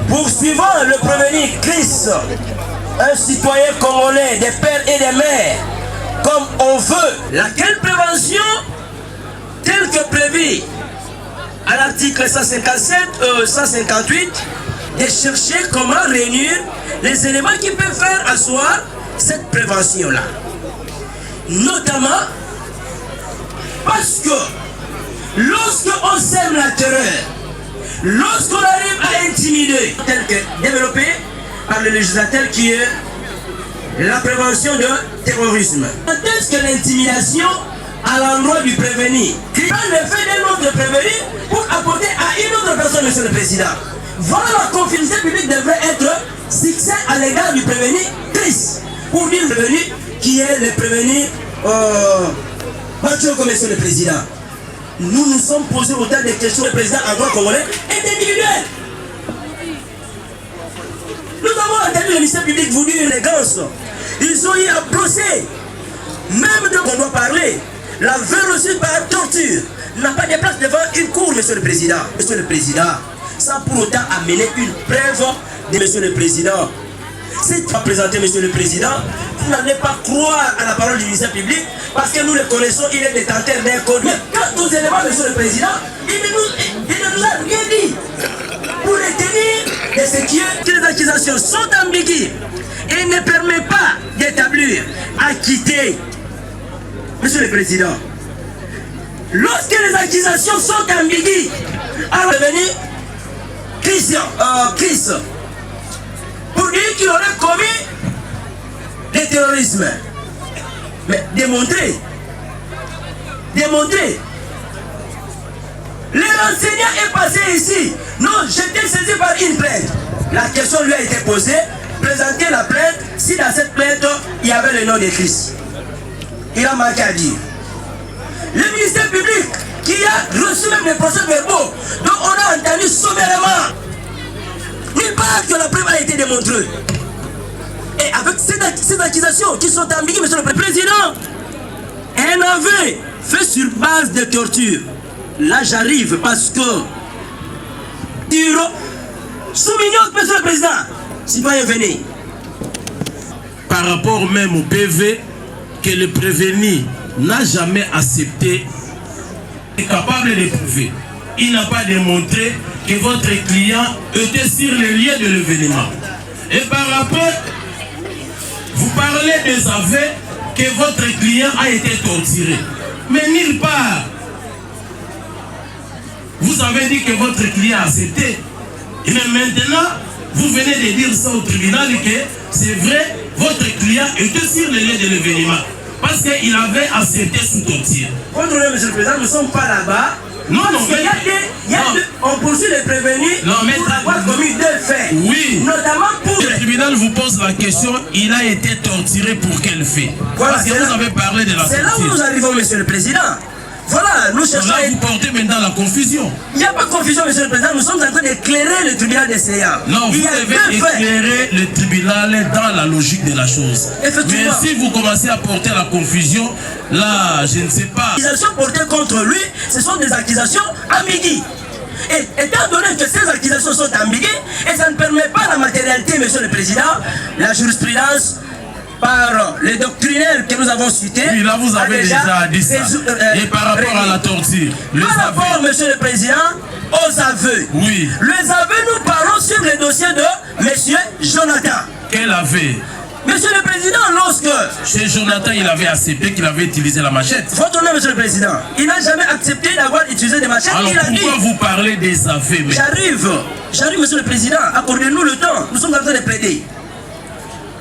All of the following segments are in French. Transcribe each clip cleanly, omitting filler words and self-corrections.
Poursuivant le prévenu Chris, un citoyen congolais des pères et des mères, comme on veut, laquelle prévention, telle que prévue à l'article 158, de chercher comment réunir les éléments qui peuvent faire asseoir cette prévention-là. Notamment parce que lorsqu'on sème la terreur, lorsqu'on arrive à intimider, tel que développé par le législateur qui est la prévention de terrorisme. Est-ce que l'intimidation à l'endroit du prévenu qui prend l'effet d'un autre prévenu pour apporter à une autre personne, Monsieur le Président? Voilà la confiance publique devrait être fixée à l'égard du prévenu Chris, pour dire le prévenu qui est le prévenu Mathieu, Monsieur le Président. Nous nous sommes posés autant de questions, le président en droit congolais est individuel. Nous avons entendu le ministère public voulu une élégance. Ils ont eu un procès. Même de qu'on doit parler, la veuve reçue par torture n'a pas de place devant une cour, Monsieur le Président. Monsieur le Président, sans pour autant amener une preuve de Monsieur le Président. Si tu as présenté Monsieur le Président, vous n'allez pas croire à la parole du ministère public parce que nous le connaissons, il est détenteur d'un code. Mais quant aux éléments, Monsieur le Président, il ne nous a rien dit pour les tenir de ce qui est que les accusations sont ambiguës et ne permet pas d'établir, acquitter. Monsieur le Président, lorsque les accusations sont ambiguës, alors venir Chris pour dire qu'il aurait commis le terrorisme. Mais démontrer. Le renseignant est passé ici. Non, j'étais saisi par une plainte. La question lui a été posée. Présenter la plainte si dans cette plainte il y avait le nom de Christ. Il a manqué à dire. Le ministère public qui a reçu même les procès-verbaux dont on a entendu sommairement. Nulle part que la preuve a été démontrée. Et avec ces accusations qui sont ambiguës, Monsieur le Président, un aveu fait sur base de torture. Là, j'arrive parce que Soumignoc, Monsieur le Président, citoyen, venez. Par rapport même au PV que le prévenu n'a jamais accepté, est capable de prouver. Il n'a pas démontré que votre client était sur le lieu de l'événement. Et par rapport, vous parlez des aveux que votre client a été torturé. Mais nulle part, vous avez dit que votre client a accepté. Et maintenant, vous venez de dire ça au tribunal que c'est vrai, votre client était sur le lieu de l'événement. Parce qu'il avait accepté sous torture. Contrôlez, Monsieur le Président, nous ne sommes pas là-bas. Non, on poursuit les prévenus pour avoir commis deux faits. Oui. Notamment pour... Le tribunal vous pose la question, il a été torturé pour quel fait? Voilà, parce que vous avez parlé de la torture. C'est là où nous arrivons, Monsieur le Président. Voilà, nous cherchons... Là, vous portez maintenant la confusion. Il n'y a pas de confusion, Monsieur le Président. Nous sommes en train d'éclairer le tribunal des séants. Non, vous devez éclairer le tribunal dans la logique de la chose. Mais si vous commencez à porter la confusion, là, je ne sais pas. Les accusations portées contre lui, ce sont des accusations ambiguës. Et étant donné que ces accusations sont ambiguës, et ça ne permet pas la matérialité, Monsieur le Président, la jurisprudence par les doctrinaires que nous avons cités. Oui, là vous avez déjà dit ça. Et par rapport à la torture, par rapport, Monsieur le Président, aux aveux. Oui. Les aveux, nous parlons sur le dossier de Monsieur Jonathan. Quel aveu? Monsieur le Président, lorsque... Chez Jonathan, il avait accepté qu'il avait utilisé la machette. Votre nom, Monsieur le Président, il n'a jamais accepté d'avoir utilisé des machettes. Alors pourquoi vous parlez des aveux? J'arrive, Monsieur le Président, accordez-nous le temps, nous sommes en train de plaider.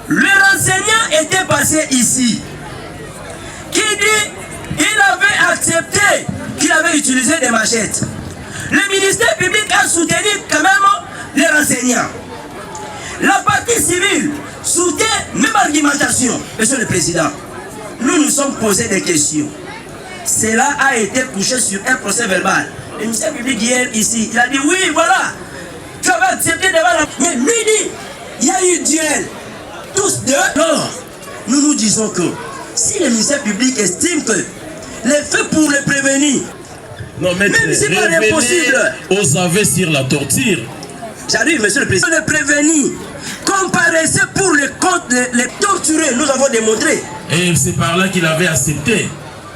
Le renseignant était passé ici, qui dit qu'il avait accepté qu'il avait utilisé des machettes. Le ministère public a soutenu quand même les renseignants. La partie civile soutient même argumentation. Monsieur le Président, nous nous sommes posé des questions. Cela a été couché sur un procès verbal. Le ministère public hier ici, il a dit oui, voilà, tu avais accepté devant la... Mais lui dit, il y a eu duel. Tous deux. Alors, nous disons que si le ministère public estime que les faits pour les prévenir, non, même si c'est pas impossible, aux aveux sur la torture. J'arrive, monsieur le Président. Les prévenir, comparaissez pour les comptes, les torturer, nous avons démontré. Et c'est par là qu'il avait accepté.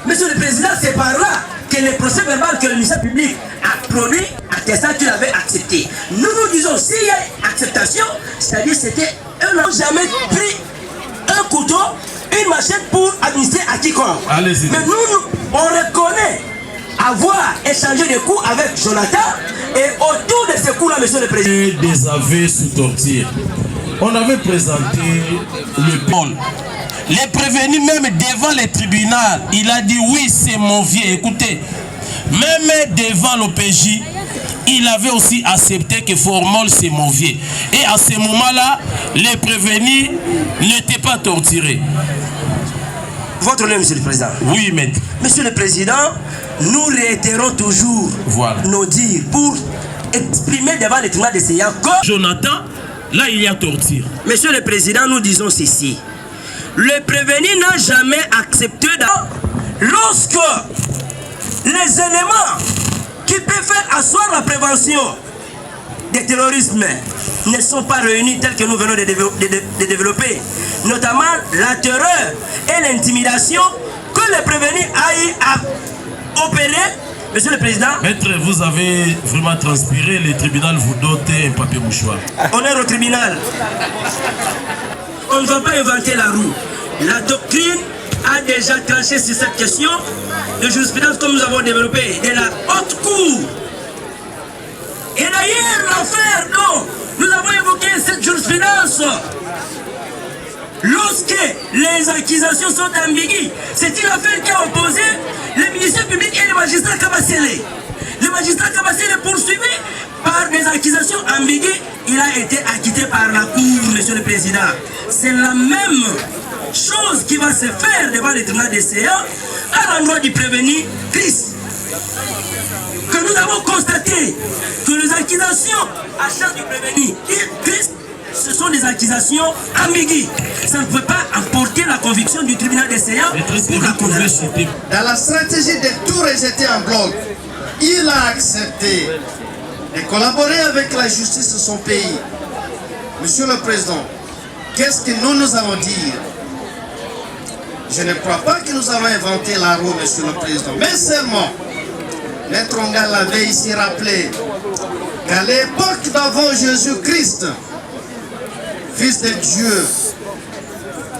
Monsieur le Président, c'est par là que le procès verbal que le ministère public a produit, attestant qu'il avait accepté. Nous disons, s'il y a acceptation, c'est-à-dire c'était eux n'ont jamais pris un couteau, une machette pour administrer à quiconque. Allez-y. Mais nous, on reconnaît avoir échangé des coups avec Jonathan et autour de ces coups-là, monsieur le Président. Des aveux sous torture. On avait présenté le pôle. Les prévenus même devant les tribunaux, il a dit oui, c'est mon vieux. Écoutez, même devant l'OPJ, il avait aussi accepté que Formol c'est mon vieux. Et à ce moment-là, les prévenus n'étaient pas torturés. Votre nom, monsieur le Président. Oui, maître. Monsieur le Président, nous réitérons toujours nos dires pour exprimer devant les tribunaux de séance que Jonathan, là il y a torture. Monsieur le Président, nous disons ceci. Le prévenu n'a jamais accepté lorsque les éléments qui peuvent faire asseoir la prévention des terrorismes ne sont pas réunis tels que nous venons de développer, notamment la terreur et l'intimidation que le prévenu a eu à opérer. Monsieur le Président. Maître, vous avez vraiment transpiré, le tribunal vous dote un papier mouchoir. On est au tribunal. On ne va pas inventer la roue. La doctrine a déjà tranché sur cette question de jurisprudence comme nous avons développé de la haute cour. Et d'ailleurs, l'affaire dont nous avons évoqué cette jurisprudence, lorsque les accusations sont ambiguës, c'est une affaire qui a opposé le ministère public et le magistrat Kabasele. Le magistrat Kabasele est poursuivi par des accusations ambiguës. Il a été acquitté par la cour, monsieur le Président. C'est la même chose qui va se faire devant les tribunaux des séances à l'endroit du prévenu Christ. Que nous avons constaté que les accusations à charge du prévenu Christ, ce sont des accusations ambiguës. Ça ne peut pas emporter la conviction du tribunal des séances pour la condamnation. Dans la stratégie de tout rejeter en bloc, il a accepté de collaborer avec la justice de son pays. Monsieur le Président, qu'est-ce que nous allons dire? Je ne crois pas que nous allons inventer la roue, Monsieur le Président, mais seulement, Maître Onga l'avait ici rappelé qu'à l'époque d'avant Jésus-Christ, Fils de Dieu,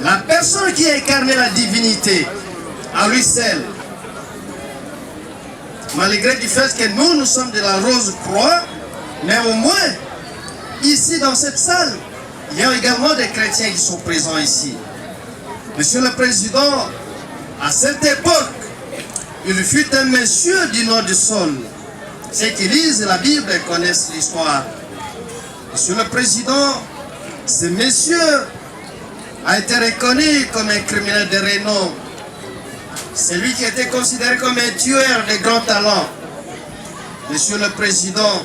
la personne qui a incarné la divinité, à lui seul, malgré du fait que nous sommes de la Rose-Croix, mais au moins, ici dans cette salle, il y a également des chrétiens qui sont présents ici. Monsieur le Président, à cette époque, il fut un monsieur du nom de Saul. Ceux qui lisent la Bible connaissent l'histoire. Monsieur le Président, ce monsieur a été reconnu comme un criminel de renom. C'est lui qui était considéré comme un tueur de grand talent. Monsieur le Président,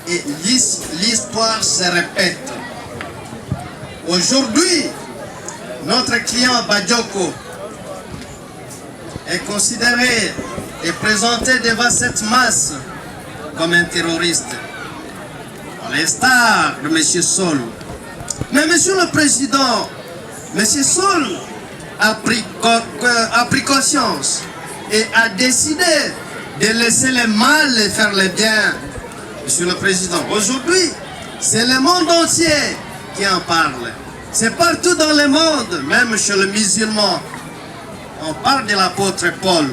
et l'histoire se répète. Aujourd'hui, notre client Badioko est considéré et présenté devant cette masse comme un terroriste, à l'instar de M. Saul. Mais M. le Président, M. Saul a pris conscience et a décidé de laisser le mal faire le bien. Monsieur le Président, aujourd'hui, c'est le monde entier qui en parle. C'est partout dans le monde, même chez les musulmans. On parle de l'apôtre Paul.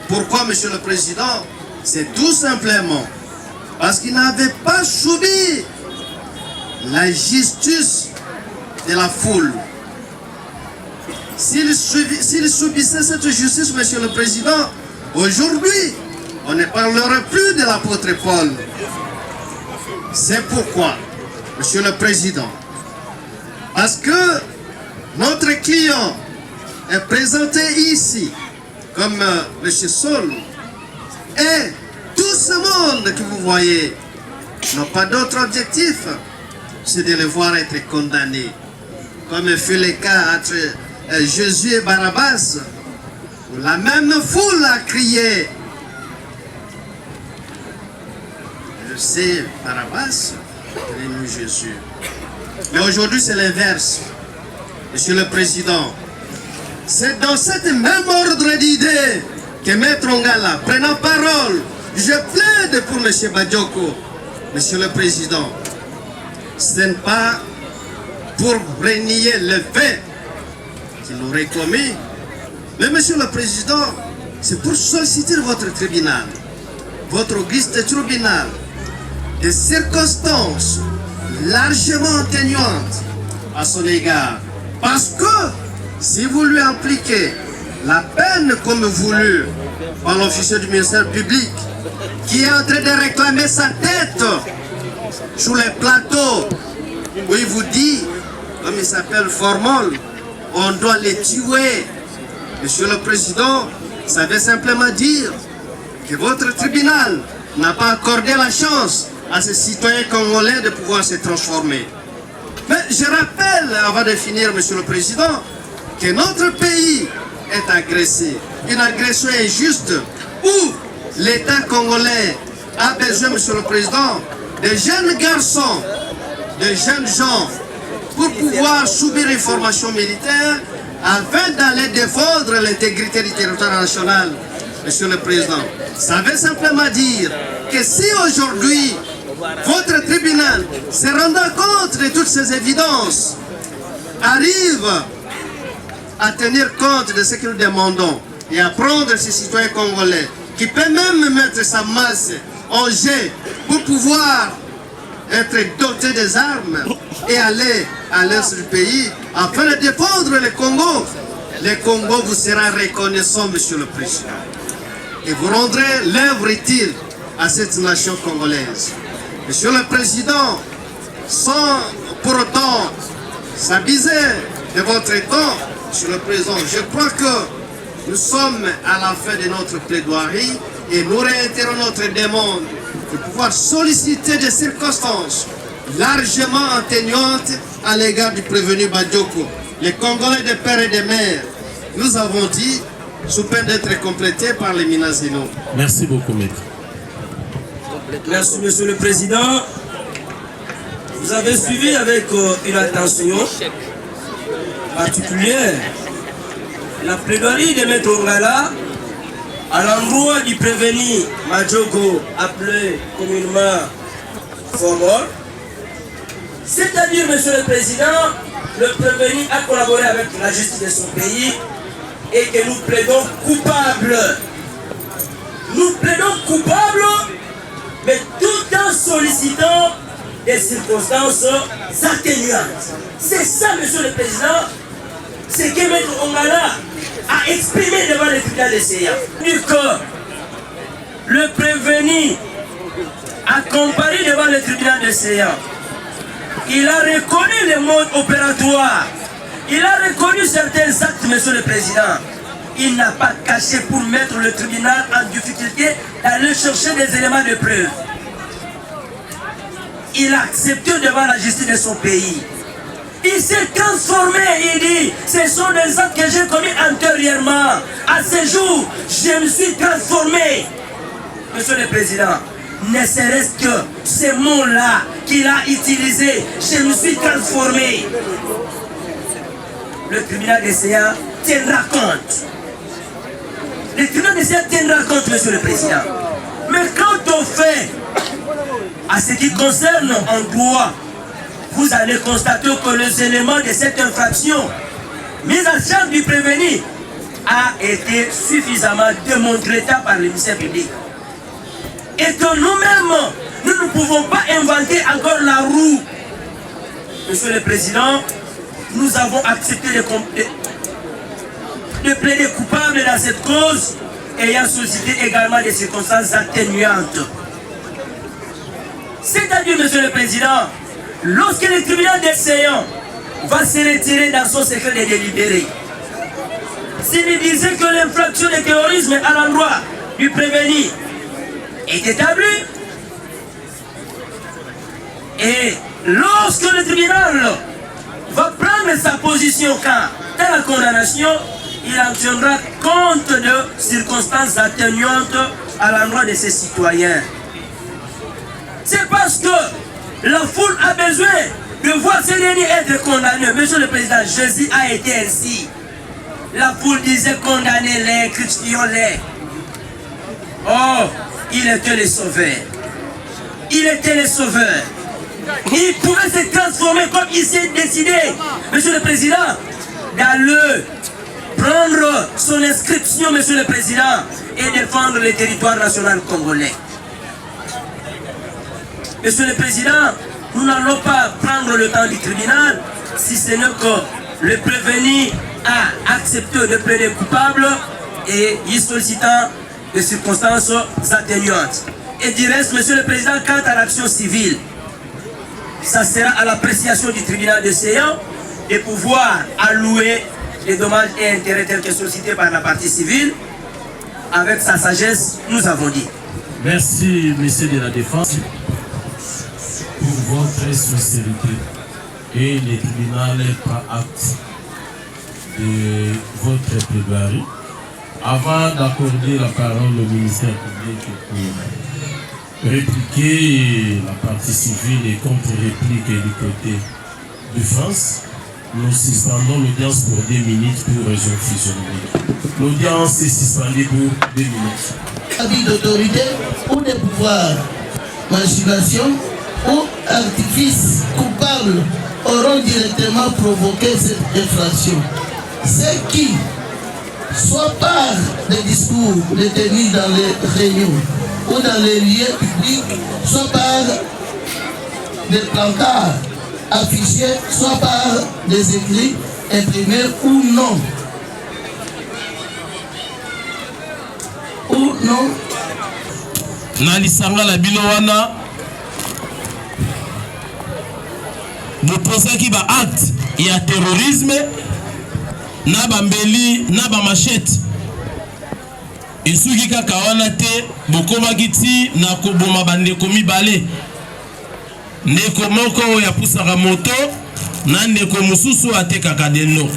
Pourquoi, Monsieur le Président? C'est tout simplement parce qu'il n'avait pas subi la justice de la foule. S'il subissait cette justice, Monsieur le Président, aujourd'hui, on ne parlera plus de l'apôtre Paul. C'est pourquoi, Monsieur le Président, parce que notre client est présenté ici comme M. Sol, et tout ce monde que vous voyez n'a pas d'autre objectif, c'est de le voir être condamné, comme fut le cas entre Jésus et Barabbas, où la même foule a crié: je sais Barabbas, nous Jésus. Mais aujourd'hui c'est l'inverse. Monsieur le Président, c'est dans cet même ordre d'idées que Maître Ongala, prenant parole, je plaide pour M. Badioko. Monsieur le Président, ce n'est pas pour renier le fait qu'il aurait commis, mais Monsieur le Président, c'est pour solliciter votre tribunal, votre auguste tribunal, des circonstances largement atténuantes à son égard. Parce que si vous lui appliquez la peine comme voulu par l'officier du ministère public, qui est en train de réclamer sa tête sur les plateaux, où il vous dit, comme il s'appelle Formol, on doit les tuer. Monsieur le Président, ça veut simplement dire que votre tribunal n'a pas accordé la chance à ces citoyens congolais de pouvoir se transformer. Mais je rappelle, avant de finir, Monsieur le Président, que notre pays est agressé. Une agression injuste où l'État congolais a besoin, Monsieur le Président, de jeunes garçons, de jeunes gens, pour pouvoir subir une formation militaire afin d'aller défendre l'intégrité du territoire national. Monsieur le Président, ça veut simplement dire que si aujourd'hui votre tribunal, se rendant compte de toutes ces évidences, arrive à tenir compte de ce que nous demandons et à prendre ces citoyens congolais, qui peut même mettre sa masse en jeu pour pouvoir être dotés des armes et aller à l'est du pays afin de défendre le Congo vous sera reconnaissant, Monsieur le Président, et vous rendrez l'œuvre utile à cette nation congolaise. Monsieur le Président, sans pour autant s'abuser de votre temps, Monsieur le Président, je crois que nous sommes à la fin de notre plaidoirie et nous réitérons notre demande de pouvoir solliciter des circonstances largement atténuantes à l'égard du prévenu Badioko. Les Congolais de père et de mère, nous avons dit, sous peine d'être complétés par les Minazino. Merci beaucoup, maître. Merci, Monsieur le Président. Vous avez suivi avec une attention particulière la plaidoirie de Maître Ongala à l'endroit du prévenu Badioko, appelé communément Formol. C'est-à-dire, Monsieur le Président, le prévenu a collaboré avec la justice de son pays et que nous plaidons coupables. Nous plaidons coupables, mais tout en sollicitant des circonstances atténuantes. C'est ça, Monsieur le Président, ce que Maître Ongala a exprimé devant le tribunal de CEA. Que le prévenu a comparé devant le tribunal de CEA. Il a reconnu les modes opératoires. Il a reconnu certains actes, Monsieur le Président. Il n'a pas caché pour mettre le tribunal en difficulté d'aller chercher des éléments de preuve. Il a accepté devant la justice de son pays. Il s'est transformé, il dit, ce sont des actes que j'ai commis antérieurement. À ce jour, je me suis transformé. Monsieur le Président, ne serait-ce que ces mots-là qu'il a utilisés, je me suis transformé. Le tribunal de CEA tiendra compte. Le tribunal de CEA tiendra compte, Monsieur le Président. Mais quand on fait, à ce qui concerne en droit, vous allez constater que les éléments de cette infraction mise en charge du prévenu a été suffisamment démontré par le ministère public. Et que nous-mêmes, nous ne pouvons pas inventer encore la roue. Monsieur le Président, nous avons accepté de plaider coupable dans cette cause ayant sollicité également des circonstances atténuantes. C'est-à-dire, Monsieur le Président, lorsque le tribunal des séants va se retirer dans son secret de délibéré, s'il disait que l'infraction de terrorisme à l'endroit du prévenu est établie, et lorsque le tribunal va prendre sa position quant à la condamnation, il en tiendra compte de circonstances atténuantes à l'endroit de ses citoyens. C'est parce que la foule a besoin de voir ces derniers être condamnés. Monsieur le Président, Jésus a été ainsi. La foule disait condamnez-les, crucifions-les. Oh, il était le sauveur. Il était le sauveur. Il pouvait se transformer comme il s'est décidé, Monsieur le Président, d'aller prendre son inscription, Monsieur le Président, et défendre le territoire national congolais. Monsieur le Président, nous n'allons pas prendre le temps du tribunal si ce n'est que le prévenu a accepté de plaider coupable et il sollicitant des circonstances atténuantes. Et du reste, Monsieur le Président, quant à l'action civile, ça sera à l'appréciation du tribunal de séance de pouvoir allouer les dommages et intérêts tels que sollicités par la partie civile. Avec sa sagesse, nous avons dit. Merci, Monsieur de la Défense, pour votre sincérité. Et le tribunal prend acte de votre plaidoirie. Avant d'accorder la parole au ministère public pour répliquer la partie civile et contre-réplique du côté de France, nous suspendons l'audience pour 2 minutes pour raison physionomique. L'audience est suspendue pour 2 minutes. Avis d'autorité ou de pouvoir, manipulation ou artifice coupable auront directement provoqué cette infraction. Ceux qui, soit par des discours détenus dans les réunions ou dans les lieux publics, soit par des plancards affichés, soit par des écrits imprimés ou non. Ou non. Nalisanga la bilowana boposa qui va acte et à terrorisme na bambeli na ba machette esuki kaka wana te bokoma kiti na koboma bandeko mibale ndeko moko ya pusaka moto na ndeko mususu atekaka deno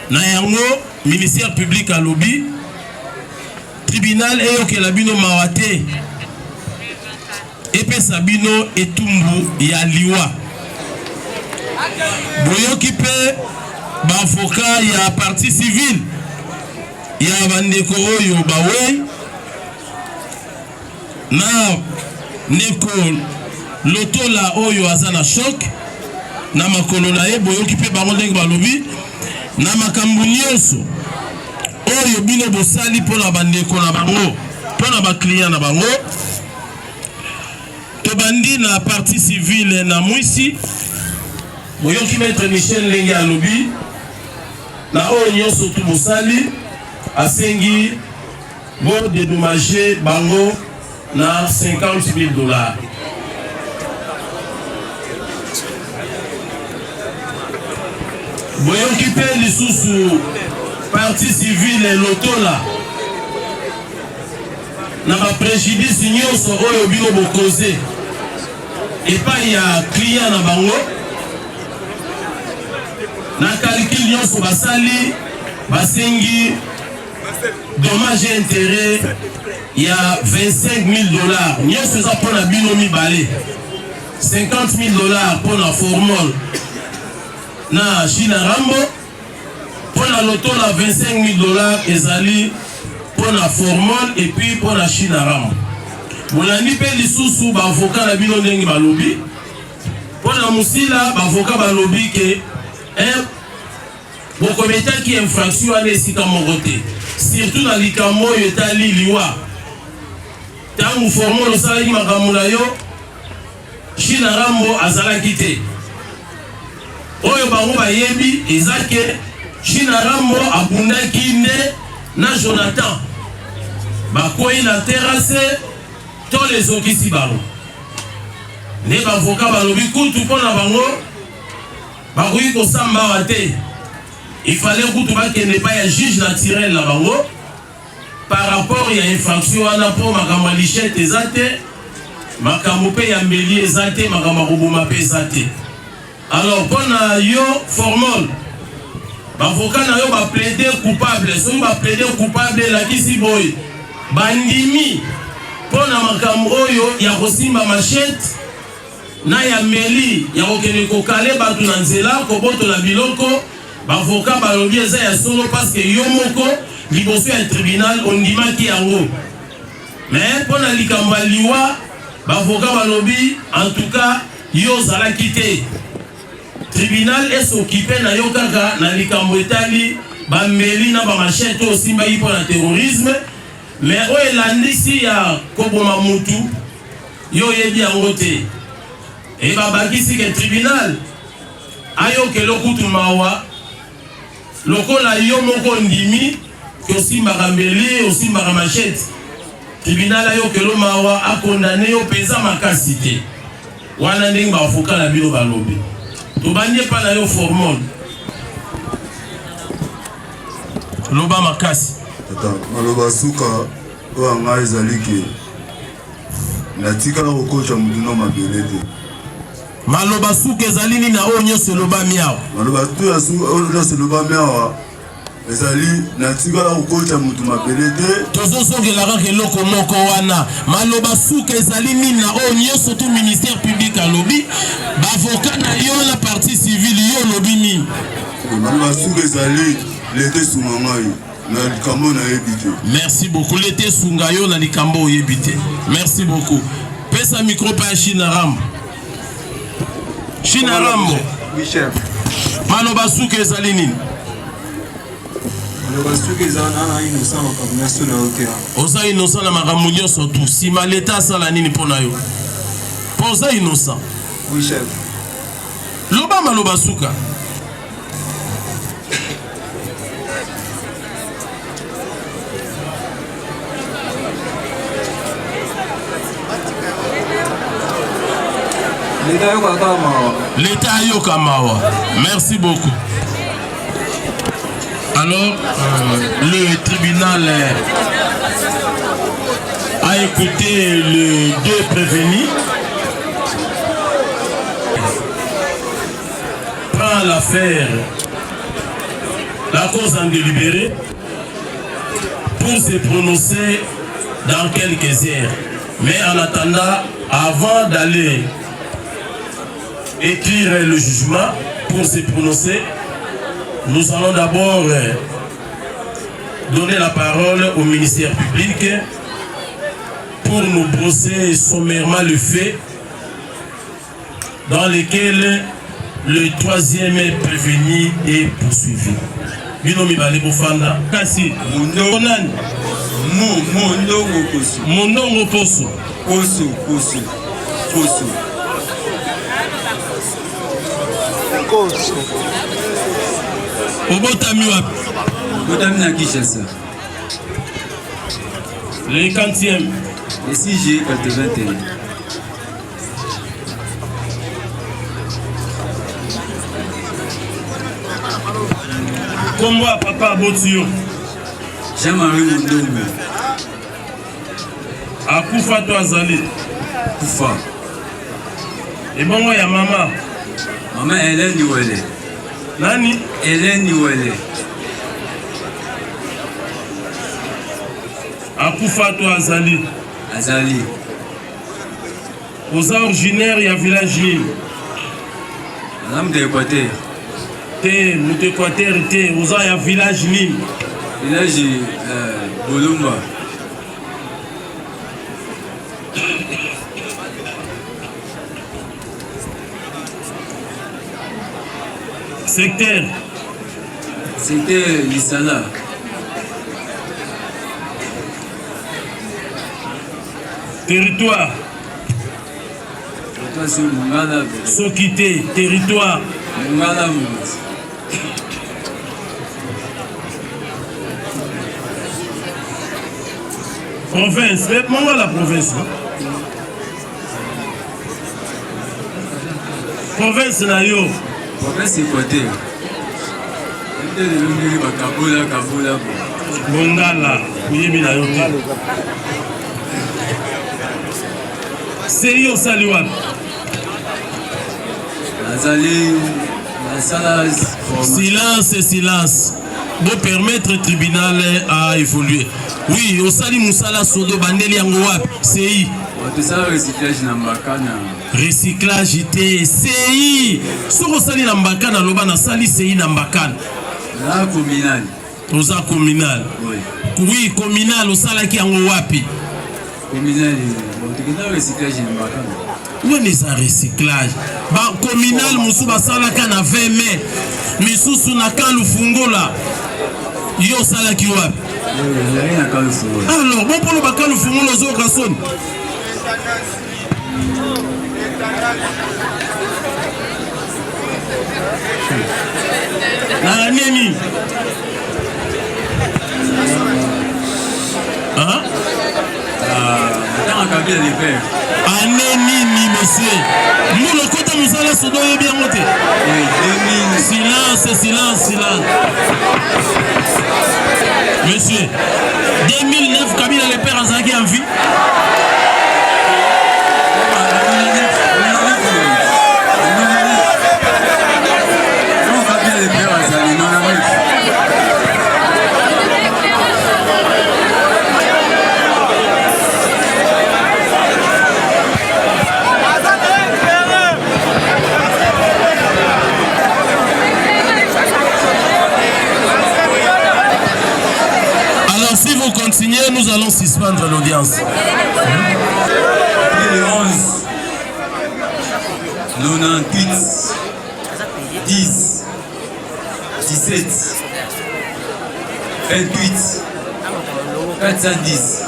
na yango ministère public alobi tribunal eyokela bino mawate epesa bino etumbu ya liwa boyoki pe bavoka ya partie civile ya bandeko oyo bawe na neko lotola oyo aza na choc na makolo na ye boyoki pe bango ndenge balobi na makambo nyonso oyo bino bosali mpona bandeko na bango mpona baklient na bango tobandi na partie civile na mwisi boyoki maître Michel Lenge alobi na oyo nyonso tu bosali asengi bo dédommager bango na $50,000. boyoki pe lisusu partie civile lotola na ba préjudice nyonso oyo bino bokoze epai ya client na bango na calcul nyonso basali basengi dommage et intérêt ya $25,000 nyonso eza mpona bino mibale $50,000 mpona formol na China Rambo mpona lotola $25,000 ezali mpona formol et puis mpona China Rambo molandi mpe lisusu bavoka na bino ndenge balobi mpona mosila bavoka balobi ke bokometaki infraction wana esika moko te surtout na likambo oyo etali liwa ntango formol osalaki makambo na yo China Rambo azalaki te oyo bango bayebi eza ke China Rambo abundaki nde na Jonathan bakwei na terrasse to les okisi bango ne bavoka balobi kutu mpona bango bakoki kosamba te il fallait kutu bakende pa ya juge naturel na bango par rapport ya infraction wana mpo makambo ya lichette eza te makambo mpe ya mbeli eza te makambo ya koboma mpe eza te. Alors mpona yo formol bavoka na yo baplaide coupable soki baplaide coupable elakisi boye bandimi mpona makambo oyo ya kosimba machete na ya meli ya kokende kokale bato na nzela kobotola biloko bavoka balobi eza ya solo parce que yo moko liboso ya tribunal ondimaki yango mais mpona likambo ya liwa bavoka balobi en tout cas yo ozalaki te tribunal esokipe na yo kaka na likambo etali bameli na bamachete osimbaki mpona terrorisme mais oyo elandisi ya koboma mutu yo oyebi yango te e babakisi ke tribunal ayokela kutu mawa lokola yo moko ndimi osimbaka mbeli osimbaka machete tribunal ayokela mawa akondane yo peza makasi te wana ndenge bavoka na bino balobi tobandi epa na yo formol loba makasi maloba suka oyo nga ezali ke natikala kokocha mutu no mabele te maloba suka ezali nini na oyo nyonso elobami awa maloba tu ya suka oyo nyonso elobami awa ezali natikala kokocha mutu mabele te tozosongela kaka eloko moko wana maloba suka ezali nini na oyo nyonso tu ministère public alobi bavoka na yo na partie civile yo olobi nini maloba suka ezali lete sunga ngai na likambo nayebi te. Merci beaucoup lete sunga yo na likambo oyebi te. Merci beaucoup. Pesa micro pa China Rambo. China Rambo. Oui chef. Maloba suka ezali nini? Maloba suka ezali na innocent makambo nyonso na ote. Oza innocent na makambo nyonso tu. Sima leta asala nini mpona yo? Oza innocent. Oui chef. Loba maloba suka. L'État Yoka Mawa. Merci beaucoup. Alors, le tribunal a écouté les deux prévenus. Prend l'affaire, la cause en délibéré, pour se prononcer dans quelques heures. Mais en attendant, avant d'aller écrire le jugement pour se prononcer, nous allons d'abord donner la parole au ministère public pour nous brosser sommairement le fait dans lequel le troisième prévenu est poursuivi. Binomi Bale Bofanda, Kasi, Monan, Mondongo Poso, Poso. Obotami wapi? Obotami na Kinshasa. Le 40e. Le 6G 81. Kombo papa Botio. Jean-Marie Mondongo. Akufa to azali. Kufa. Et bon ya mama. Maman Hélène Niwele. Nani? Hélène Niwele. Akufa to azali. Azali. Oza originaire ya village nini? Madame de Équateur. Te, mutu Équateur te, oza ya village nini? Village Bolumba. Secteur. C'était Lissala. Territoire. Sokité, territoire. Province, mais comment la province? Province na yo. Province côté. Kabola. Bongala, kuyebi na yo te. C'est yo sali wapi? Silence. Pour permettre au tribunal à évoluer. Oui, au sali musala sodo bandeli yango wapi? CI. Ça recyclage na mbakana. Recyclage te CI. Soko sali na mbakana loba na sali CI na mbakana. La communal. Oza communal. Oui. Oui, communal au sala ki yango wapi? Communal. On recyclage na mbakana. Où est un recyclage? Ba communal musu basala kana 20 mai. Misusu na kalu fungola. Yo sala ki wapi? Alors, bon pour le bakalu fungola zo kasoni. Na nini? Hein? Nini, monsieur? Nous, le côté nous allons se donner bien monter. Silence. Monsieur, 2009, Kabila le père Azaki en vie. Continuez, nous allons suspendre l'audience. Le 11, 98, 10, 17, 28, 410.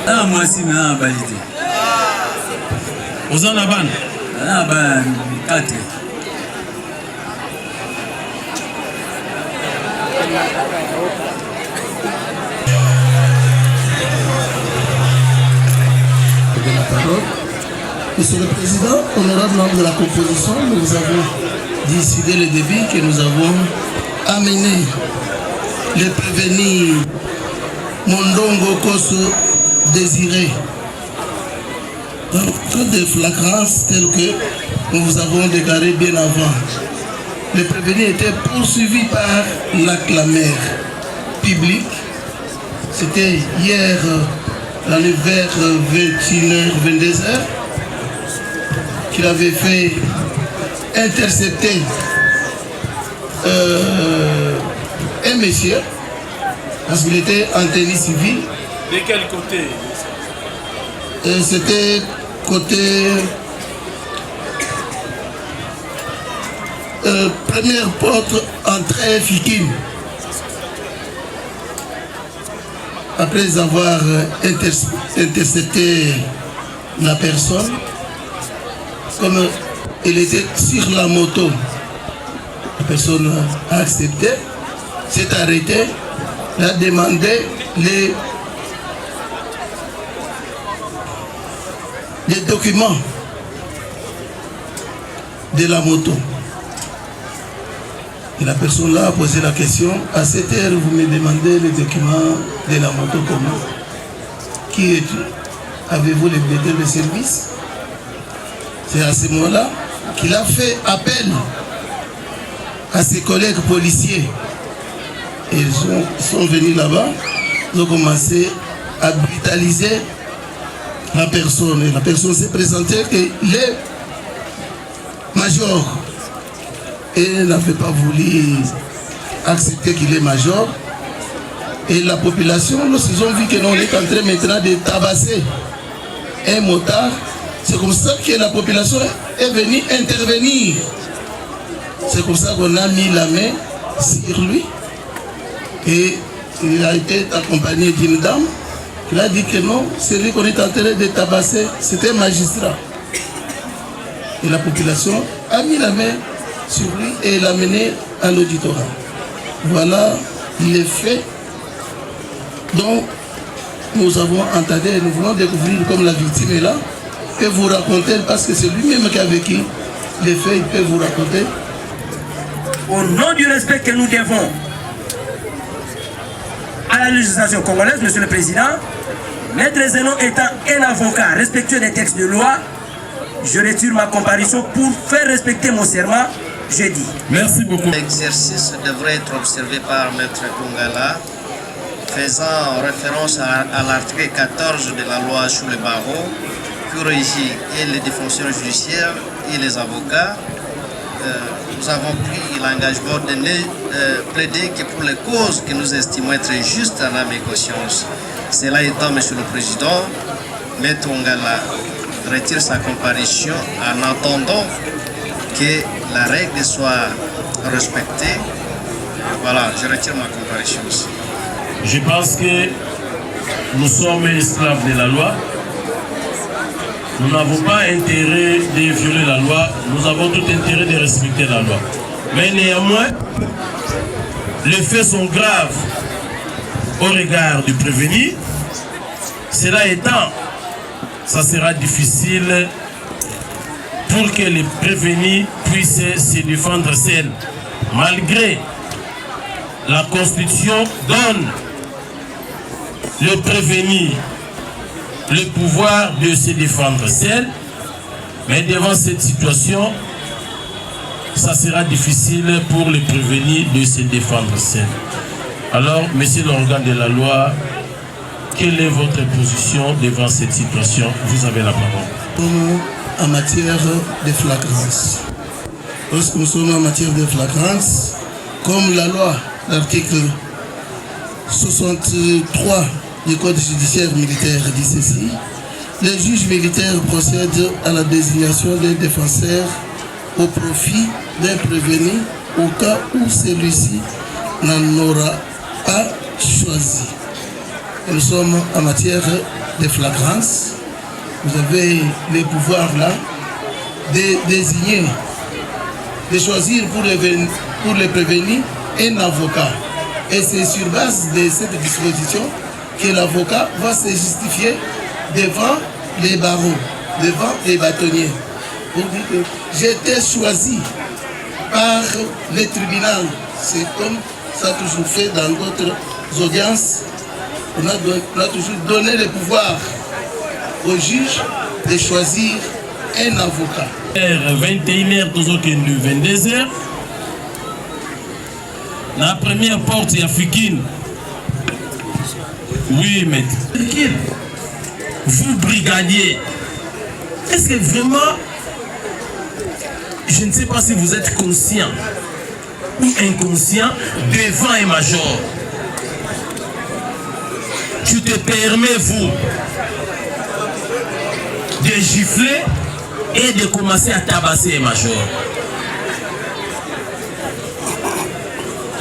Ah, moi aussi, je vais valider. Aux en avant? Ah, ben, 4. Monsieur le Président, honorable membre de la composition, nous avons décidé le débit que nous avons amené les prévenus Mondongo Koso Désiré. Donc, des flagrances telles que nous vous avons déclaré bien avant. Les prévenus étaient poursuivis par l'acclameur public. C'était hier, vers 21h, 22h, qu'il avait fait intercepter un monsieur, parce qu'il était en tenue civile. De quel côté? C'était côté première porte entrée Fikine. Après avoir intercepté la personne, comme elle était sur la moto, la personne a accepté, s'est arrêtée, elle a demandé les documents de la moto. Et la personne là a posé la question, à cette heure vous me demandez les documents de la moto comment? Qui es-tu? Avez-vous les bulletins de service? C'est à ce moment-là qu'il a fait appel à ses collègues policiers. Et ils sont venus là-bas, ils ont commencé à brutaliser la personne. Et la personne s'est présentée que les majors. Et n'avait pas voulu accepter qu'il est major. Et la population, lorsqu'ils ont vu que l'on est en train maintenant de tabasser un motard, c'est comme ça que la population est venue intervenir. C'est comme ça qu'on a mis la main sur lui. Et il a été accompagné d'une dame qui a dit que non, celui qu'on est en train de tabasser, c'était un magistrat. Et la population a mis la main sur lui et l'a mené à l'auditorat. Voilà les faits dont nous avons entendu et nous voulons découvrir comme la victime est là, et vous raconter, parce que c'est lui-même qui a vécu les faits, il peut vous raconter. Au nom du respect que nous devons à la législation congolaise, Monsieur le Président, Maître Zenon étant un avocat respectueux des textes de loi, je retire ma comparution pour faire respecter mon serment jeudi. Merci beaucoup. L'exercice devrait être observé par Maître Ongala, faisant référence à l'article 14 de la loi sur les barreaux, qui régit et les défenseurs judiciaires et les avocats. Nous avons pris l'engagement de plaider que pour les causes que nous estimons être justes en âme et conscience. Cela étant, Monsieur le Président, Maître Ongala retire sa comparution en attendant que la règle soit respectée. Voilà, je retire ma comparution aussi. Je pense que nous sommes esclaves de la loi. Nous n'avons pas intérêt de violer la loi, nous avons tout intérêt de respecter la loi. Mais néanmoins, les faits sont graves au regard du prévenu. Cela étant, ça sera difficile pour que les prévenus puissent se défendre seuls. Malgré la Constitution donne le prévenu le pouvoir de se défendre seul, mais devant cette situation, ça sera difficile pour les prévenus de se défendre seul. Alors, monsieur l'organe de la loi, quelle est votre position devant cette situation? Vous avez la parole. En matière de flagrance. Lorsque nous sommes en matière de flagrance, comme la loi, l'article 63 du Code judiciaire militaire dit ceci, les juges militaires procèdent à la désignation d'un défenseur au profit d'un prévenu au cas où celui-ci n'en aura pas choisi. Nous sommes en matière de flagrance. Vous avez les pouvoirs là de désigner, de choisir pour les prévenus un avocat. Et c'est sur base de cette disposition que l'avocat va se justifier devant les barreaux, devant les bâtonniers. Pour dire que j'ai été choisi par le tribunal. C'est comme ça a toujours fait dans d'autres audiences. On a toujours donné le pouvoir au juge de choisir un avocat. 21h, 22h. La première porte, il y a Fikine. Oui, maître. Vous, brigadier, est-ce que vraiment, je ne sais pas si vous êtes conscient ou inconscient devant un major, tu te permets, vous, de gifler et de commencer à tabasser un major.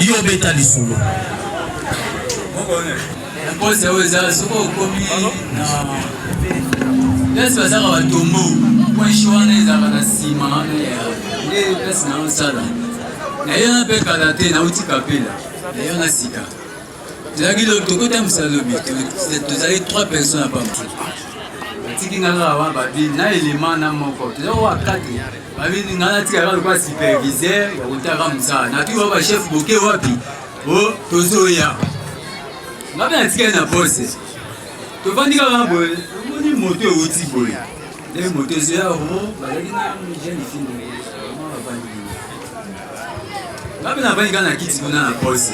Yo beta lisolo. Pose oza soko komi na place bazaka batombo point wana ezaka na nsima nde place na osala na yo na mpe kala te nauti kapela na yo na sika tozalaki tokotambusa lobi tozali 3 personnes apa batiki nga kaka wana babili na elema na moko tozali kowa 4 babili nga natika kaka lokola superviseur ya kotaka mosala natuki ba bachef boke wapi o tozoya nga mpe natikali na pose tovandi kaka boye omoni moto euti boye nde moto ezoya o bazalaki na jeune fille nga mpe navandi kaka na kiti kuna na pose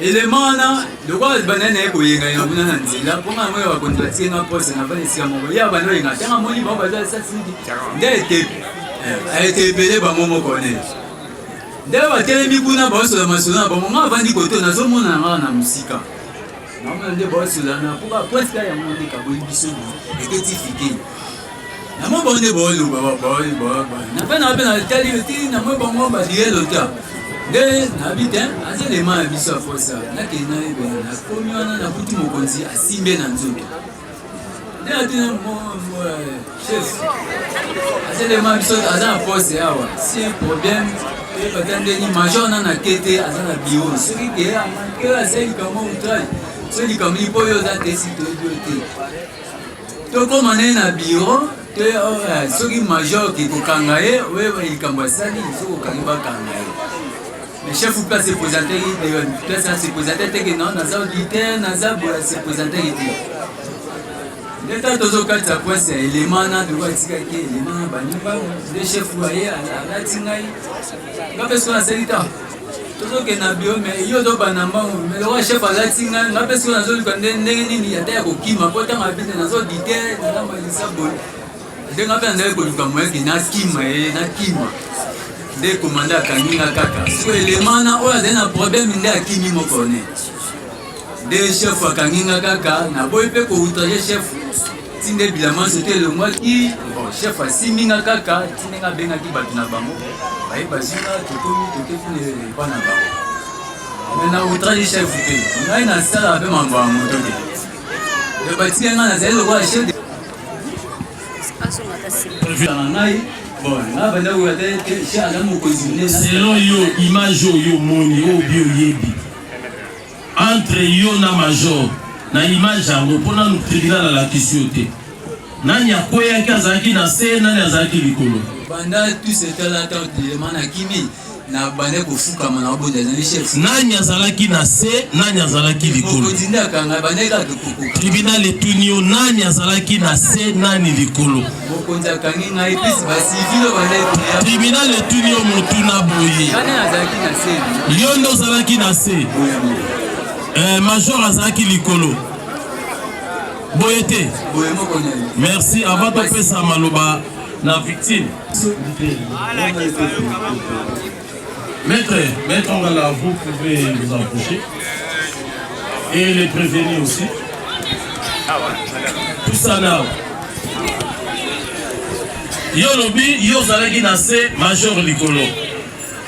elema wana lokola banani naye koyenga kuna na nzela mponga namoi bakonzi batike nga pose navandi esika moko ya bandi oyenga ntango amoni bango baza esasiki nde aete ebele bango moko ne nde batelemi kuna baosola masolo na bango nga avandi koto nazomona nga na mosika namona nde baosolana mpoka presque yango nde kaboli biso eketi fikeni namo bango nde baoloba nape nape natali ti namoi bango badielo ta nde nabi te azelema ya biso afosa nakende nayebena nakomi wana nakuti mokonzi asimbe na nzoto nde atina chef azelema ya biso aza na pose awa si problème batandeni major na kete azana bio soki ke amake aseli kama outrage soki kama ipoyo za tesi te tokoma ne na bureau te soki major ki kokanga ye we likambo asali soki okangi bakanga ye mais chef ou pas se présenter place à se présenter te que non naza auditeur naza bola se présenter te l'état tozo katsa point c'est élément na de watika ke élément baniba le chef waye ala tingai ngape so na selita tozo ke na bio mais yo do banamba mais le chef ala tingai ngape so na zo likande ndenge nini ata ya kokima pota ngabite nazo auditeur na malisa bol de ngape ndele ko lukamwe ke na kima na kima de commandant akanginga kaka so élément na oyo azali na problème nde akimi moko ne de chef akanginga kaka na boyi mpe koutrage chef tinde bilama sote elongwaki chef asiminga kaka tindenga abengaki bato na bango bayebazinga tokomi tokefune epa na bango me na outrage chef te ngai nasala mpe mambo ya moto te batindenga nazali lokola chef ngai selon yo image oyo moni oyo bio yebi entre yo na major na image yango mpona no tribunal alakisi yo te nani akweyaki azalaki na se nani azalaki likolo banda tout setala temps na kimi na bande kofukama na obonda na chef nani azalaki na se nani azalaki likolo tribunal etuni yo nani azalaki na se nani likolo tribunal etuni yo motuna boye yo nde ozalaki na se major azalaki likolo boye te merci avant topesa maloba na victime Maître Ngala, vous pouvez vous approcher. Et les prévenir aussi. Tout ça là. Yo lobi, yo zalaki na se major likolo.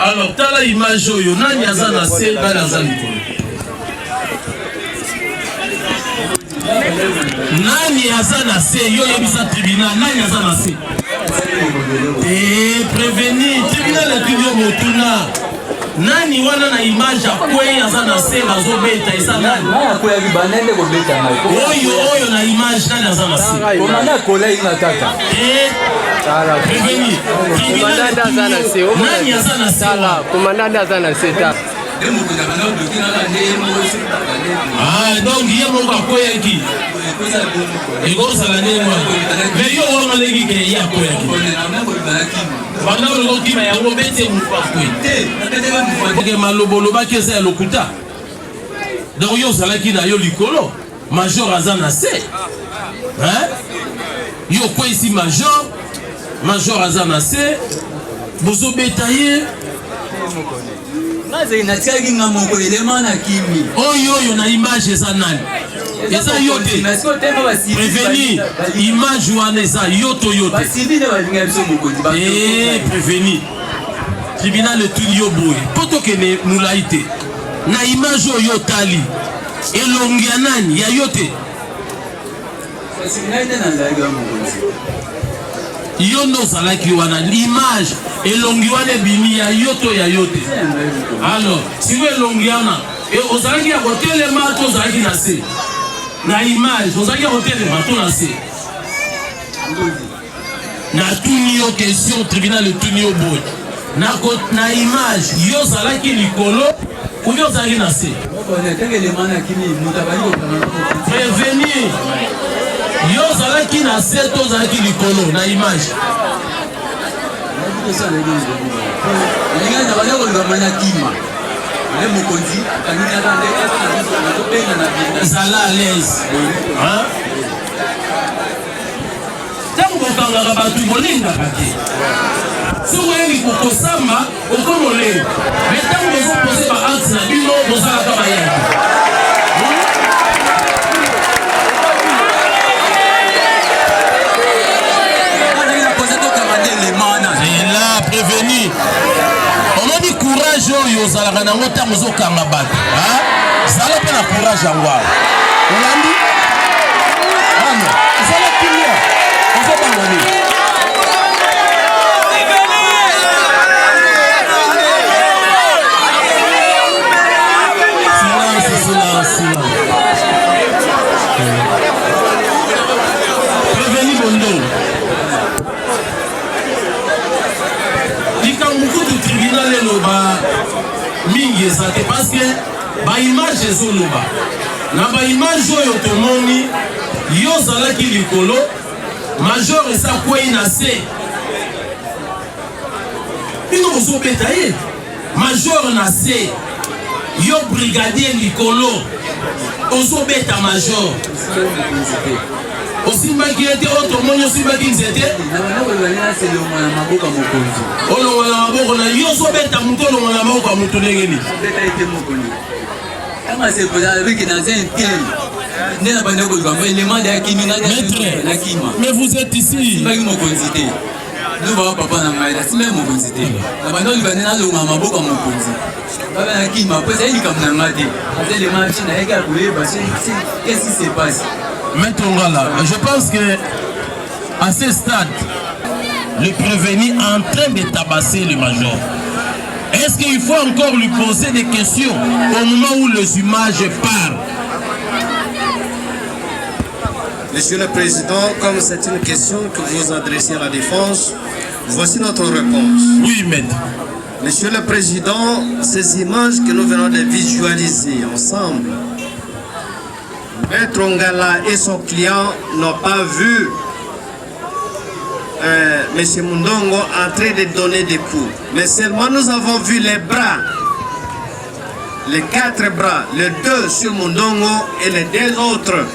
Alors, tala image yo nani aza na se nani aza likolo. Nani aza na se yo yebisa tribunal nani aza na se. Et prévenir tribunal etuni motuna nani wana na image akwei aza na se bazobeta eza nani oyo na image nani aza na se prévenir nani aza na se commandant aza na se donc ye moko akweyaki ekozala ndenge mais yo wana leki ke ye akweyaki banda olokokima yango bete moto akwei maloba olobaki eza ya lokuta donc yo ozalaki na yo likolo major aza na se yo okweyisi major aza na se bozobeta ye oyo na image eza nani eza yo te prévenir image wana eza yo to yo te prévenir tribunal etuli yo boye po tokende molai te na image oyo tali elongi ya nani ya yo te yo nde ozalaki wana image elongi wana ebimi ya yo to ya yo te alors siko elongi wana ozalaki ya kotelema to ozalaki na se na image ozalaki ya kotelema to na se na tuni yo question tribunal etuni yo boye na image yo ozalaki likolo obi ozalaki na se prévenir yo ozalaki na se to ozalaki likolo na image ezala à l'aise ntango kokangaka bato bolingaka te soki oyebi kokosamba okomolenga mais ntango bozopose baacte na bino bozalaka bayaki prévenir omoni courage oyo ozalaka nango ntango ozokanga bato zala mpe na courage yango awa olandi ano ezala kilia ozobangani mingi ezate parce que ba image ezoloba na ba image oyo tomoni yo zalaki likolo major esa kwei na se bino bozobeta ye major na se yo brigadier likolo ozobeta major osimbaki ete oyo tomoni osimbaki nzete olongwa na maboko na yo ozobeta moto olongwa na maboko ya moto ndenge nini mais vous êtes ici nous va papa na ngai la sima mokonzi te na bando libane na longa maboko ya mokonzi baba na kima pesa ili kam na ngate azele marché na eka koyeba qu'est-ce qui se passe. Maître Ngala, je pense que à ce stade le prévenu est en train de tabasser le major. Est-ce qu'il faut encore lui poser des questions au moment où les images parlent? Monsieur le Président, comme c'est une question que vous adressez à la défense, voici notre réponse. Oui, maître. Monsieur le Président, ces images que nous venons de visualiser ensemble, Maître Ngala et son client n'ont pas vu M. Mundongo en train de donner des coups. Mais seulement nous avons vu les bras, les 4 bras, les 2 sur Mundongo et les 2 autres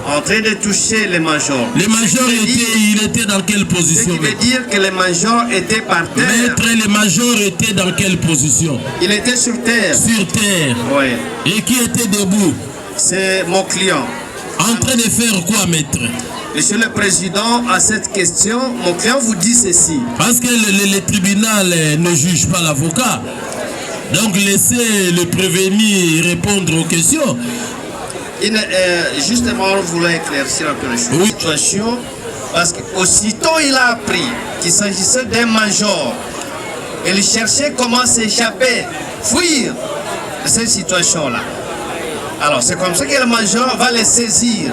en train de toucher les majors. Les majors il était dans quelle position? Ce qui veut dire que les majors étaient par terre. Maître, les majors étaient dans quelle position? Il était sur terre. Sur terre. Oui. Et qui était debout? C'est mon client. En train de faire quoi, maître? Monsieur le Président, à cette question, mon client vous dit ceci. Parce que le tribunal ne juge pas l'avocat. Donc laissez le prévenu répondre aux questions. Justement, on voulait éclaircir un peu la situation, parce qu'aussitôt il a appris qu'il s'agissait d'un major, il cherchait comment s'échapper, fuir de cette situation-là. Alors c'est comme ça que le major va les saisir,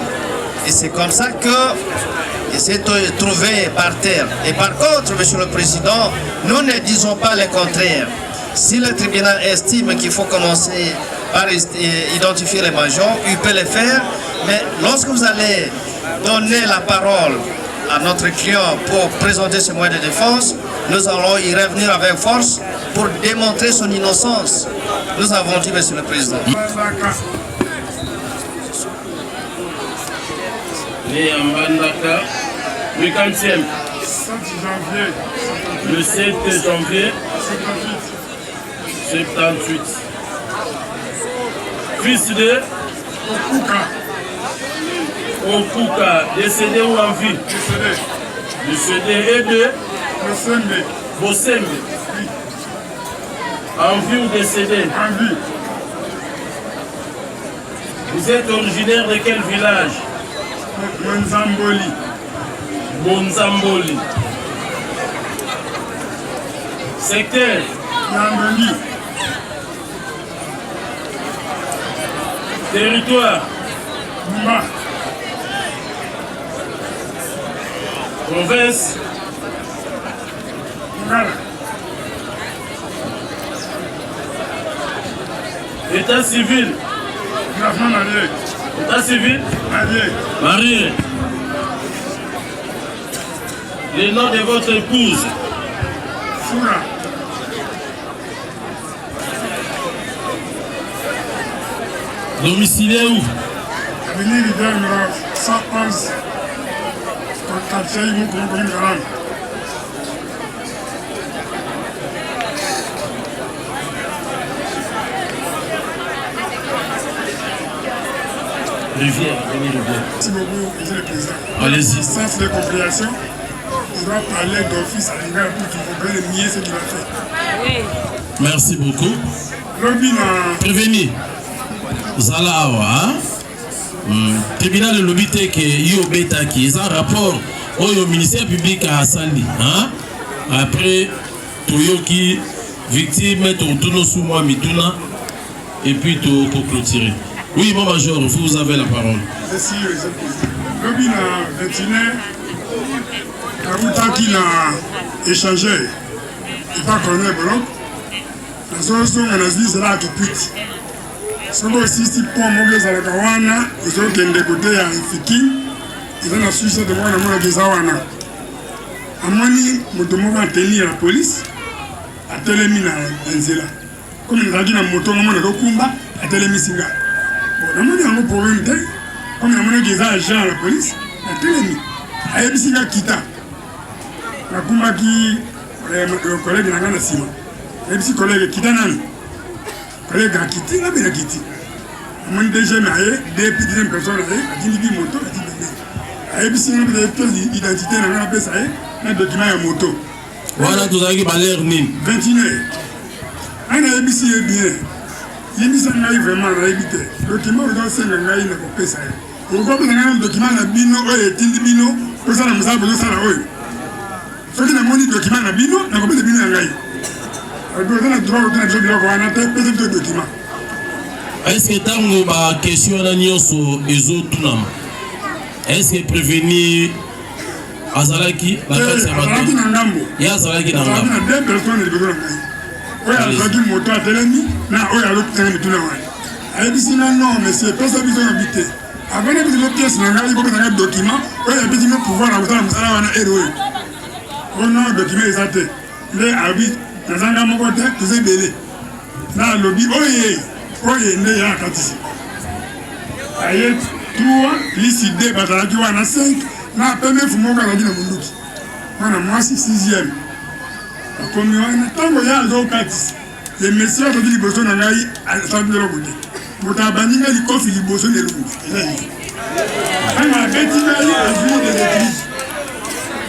et c'est comme ça qu'il s'est trouvé par terre. Et par contre, Monsieur le Président, nous ne disons pas le contraire. Si le tribunal estime qu'il faut commencer par identifier les majors, il peut le faire, mais lorsque vous allez donner la parole à notre client pour présenter ce moyen de défense, nous allons y revenir avec force pour démontrer son innocence. Nous avons dit, Monsieur le Président. Le 7 janvier 78. Fils de Okuka, décédé ou en vie? Décédé et de Bosembe. En vie ou décédé? En vie. Vous êtes originaire de quel village? Bonzamboli. Bonzamboli. Secteur? Yambeli. Territoire? Mba. Province? Ngala. État civil? État civil? Marié. Le nom de votre épouse? Soura. Domicilié où? Avenue Rivière numéro 111, quartier Moukoum-Garan. Rivière. Merci beaucoup, Monsieur le Président. Allez-y. Sans de compréhension, on doit parler d'office à l'égard pour qu'il faut bien nier ce qu'il a fait. Oui. Merci beaucoup. Prévenu. Zalawa. Tribunal de l'obité que Yobeta qui est un rapport au ministère public à Sali. Après, Toyoki, victime, Tourtuno Souma Mituna, et puis tout pour clôturer. Oui, mon major, vous avez la parole. Merci, le Président. Le 21, Karuta qui a échangé, il va connaître Bolok, nazosonga nazwisela akipiti soko osisi pont moko ezalaka wana ezokende kote ya Ifiki eza na suicide moko namonaka eza wana amoni moto moko ateni ya polise atelemi na nzela komi nazalaki na moto ngomona tokumba atelemisi nga namoni yango problème te komi namonaki eza agent ya polise atelemi ayebisi nga kita nakumbaki collègue na nga na nsima ayebisi collègue kita nani collègue akiti nga mpe nakiti amoni deuxième aye deuxième personne aye atindiki moto atindiki ayebisi nga mpe pièce d'identité na nga napesa ye na document ya moto wana tozalaki balere nini 21 ana yebisi ye bien yebisa ngai vraiment nayebi te document ozosenga ngai na kopesa ye okopesa ngai na document na bino oyo etindi bino osala mosala bozosala oyo soki namoni document na bino nakopesa bino ya ngai oza na droit otuna biso biloko wana te pesa biso document. Est-ce que ntango bakestion wana nyonso ezotunama est-ce que prévenir azalaki azalaki na ngambo ye azalaki na ngambo na deux personnes liboso na ngai oyo azalaki moto atelemi na oyo azokutana mituna wana ayebisi nga non monsieur pesa biso na bite avana biso mo pièce na ngai kopesa ngai document oyo ayebisi ngo pouvoir na kosala mosala wana ere oyo ono document eza te nde abi nazanga moko te toza ebele na alobi oye nde ya akatisi aye 3 lisi 2 bazalaki wana 5 na peme fumoko azalaki na munduki mwana mwasi 6e akomi wana ntango ye azokatisa le messieur azalaki liboso na ngai asalaki eloko te moto abandi ngai likofi liboso na elongi eza ye ntango abeti ngai azwi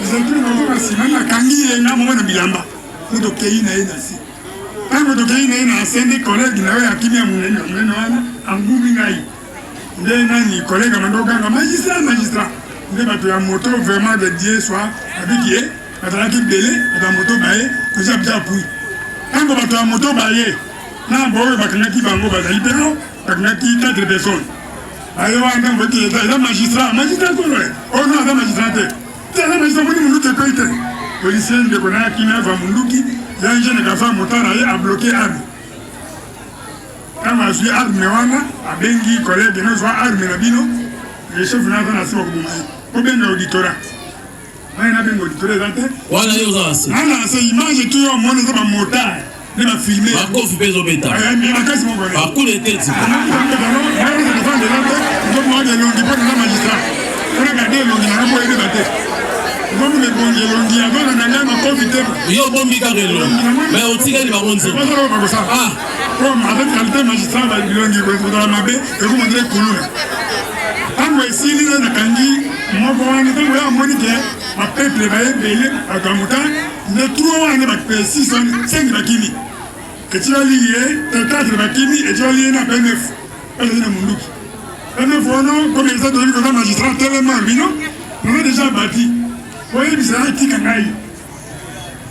desetri nazo na nsima nakangi ye nga momo na bilamba moto kei na ye na se ntango tokei na ye na se nde kolege na oyo akimi ya monene wana angumi ngai nde nani kolege amandokanga magistrat nde bato ya moto vraiment de Dieu soit abiki ye bazalaki bele bato ya moto baye kozwa bisa apui ntango bato ya moto baye na boyo bakangaki bango bazali peno bakangaki 4 personnes aye wana mboti eza magistrat solo ono aza magistrat te aza magistrat moni munduki ekoi te policier ndeko na yakimi ava munduki ya njene kafa motara ye abloke arme ntango azwi arme wana abengi kolege nozwa arme na bino chef naza na nsima koboma ye obenga auditorat mai nabenga auditorat eza te wana ye oza nase ana se image tu yo omona eza bamotare nde bafilme bakofi mpe ezobeta makasi moko bakule teti ozomoaka elongi mpo naza magistrat onaka de elongi nanga mpo oyebeba te ozomoka ebongi elongi azona na ngai makofi te yo obombi kaka elongi me otikali bango nzima bazala bakosala avec qualité magistrat balongi kozala mabe ekomondela ekuluna ntango esili nde nakangi moko wana ntango ya amoni ke bapeple bayebele bato ya motane nde 3 wana bapesi 5 bakimi etikali ye 4 bakimi etikali ye na pnf ezali na munduki pnf wana komi eza toyebi koza magistrat telema bino naza deja bati oyebisa etika ngai